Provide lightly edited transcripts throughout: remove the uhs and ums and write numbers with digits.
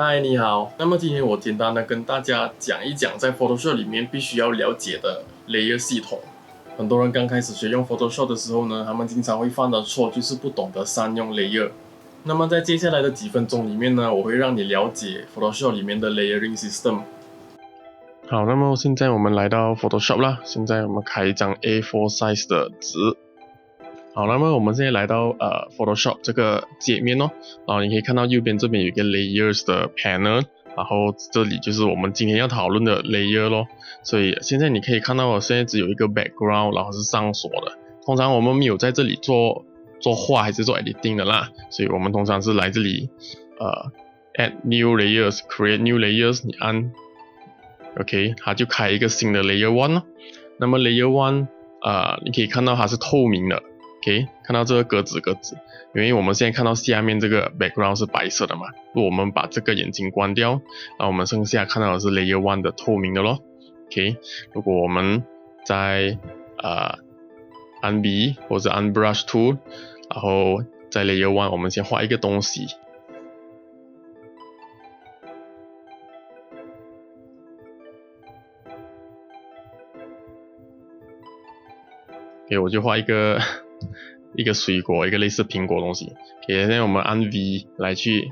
嗨，你好。那么今天我简单的跟大家讲一讲，在 Photoshop 里面必须要了解的 Layer 系统。很多人刚开始学用 Photoshop 的时候呢，他们经常会犯的错就是不懂得善用 Layer。那么在接下来的几分钟里面呢，我会让你了解 Photoshop 里面的 Layering System。好，那么现在我们来到 Photoshop 啦。现在我们开一张 A4 size 的纸。好，那么我们现在来到Photoshop 这个界面哦，然后你可以看到右边这边有一个 Layers 的 panel， 然后这里就是我们今天要讨论的 Layer 咯。所以现在你可以看到我现在只有一个 background， 然后是上锁的。通常我们没有在这里做画还是做 editing 的啦，所以我们通常是来这里add new layers create new layers， 你按 OK， 它就开一个新的 layer 1咯。那么 layer 1你可以看到它是透明的 OK， 看到这个格子，因为我们现在看到下面这个 background 是白色的嘛，如果我们把这个眼睛关掉，那我们剩下看到的是 layer 1的透明的咯 OK， 如果我们在按 B 或者按 Brush Tool， 然后在 Layer 1我们先画一个东西。OK， 我就画一个水果，一个类似苹果的东西。OK， 现在我们按 V 来去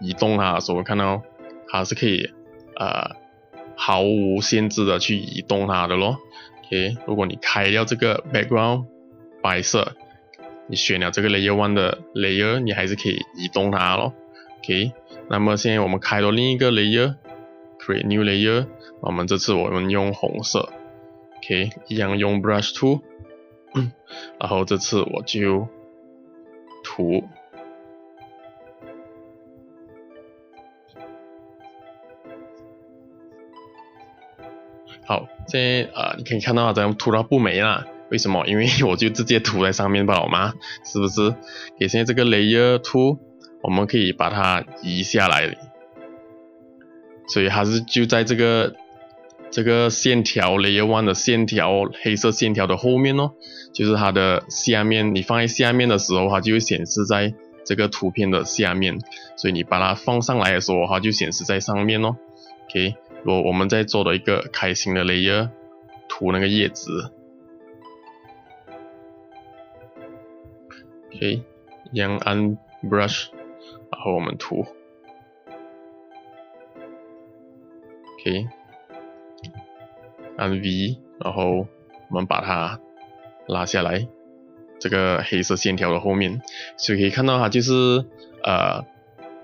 移动它的时候，看到它是可以毫无限制的去移动它的咯。OK， 如果你开掉这个 background 白色，你选了这个 Layer 1的 Layer， 你还是可以移动它咯。OK， 那么现在我们开了另一个 Layer Create New Layer， 我们这次我们用红色 OK， 一样用 Brush Tool， 然后这次我就涂好，现在你可以看到这样涂到不美啦，为什么？因为我就直接涂在上面不好吗？是不是？给现在这个 Layer 2， 我们可以把它移下来，所以它是就在这个线条 Layer 1的线条黑色线条的后面哦，就是它的下面，你放在下面的时候，它就会显示在这个图片的下面，所以你把它放上来的时候，它就显示在上面哦。OK。如果我们再做了一个开新的 layer， 涂那个叶子 ，OK， 一样按 brush， 然后我们涂 ，OK， 按 V， 然后我们把它拉下来，这个黑色线条的后面，所以可以看到它就是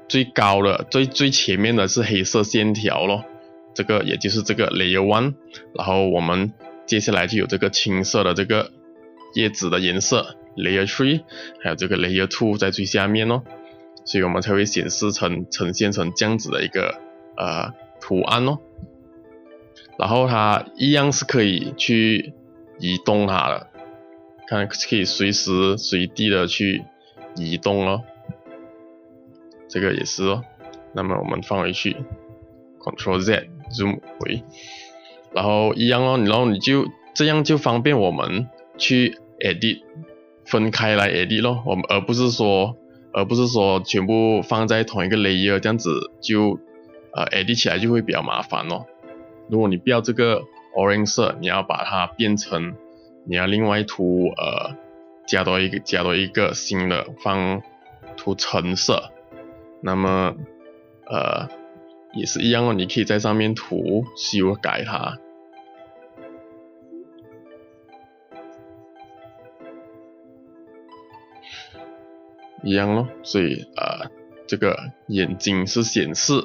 最高的最前面的是黑色线条咯。这个也就是这个 Layer 1， 然后我们接下来就有这个青色的这个叶子的颜色 Layer 3， 还有这个 Layer 2在最下面哦，所以我们才会呈现成这样子的一个图案哦。然后它一样是可以去移动它的，看可以随时随地的去移动哦，这个也是哦。那么我们放回去 Ctrl Z Zoom 回，然后一样哦，然后你就这样就方便我们去 edit 分开来 edit 咯，我们而不是说全部放在同一个 layer， 这样子就edit 起来就会比较麻烦咯。如果你不要这个 orange 色，你要把它变成，你要另外涂加多一个新的，涂橙色，那么也是一样哦，你可以在上面涂修改它。一样咯，所以这个眼睛是显示，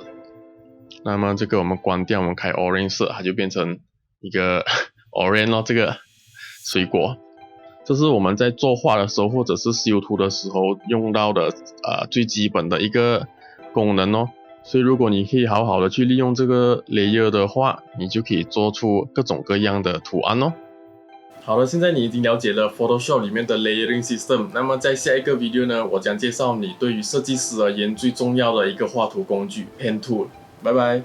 那么这个我们关掉，我们开 orange 色，它就变成一个orange 咯，这个水果。这是我们在作画的时候或者是修图的时候用到的最基本的一个功能哦。所以如果你可以好好的去利用这个 layer 的话，你就可以做出各种各样的图案哦。好了，现在你已经了解了 Photoshop 里面的 Layering System， 那么在下一个 video 呢，我将介绍你对于设计师而言最重要的一个画图工具 Pen Tool。拜拜。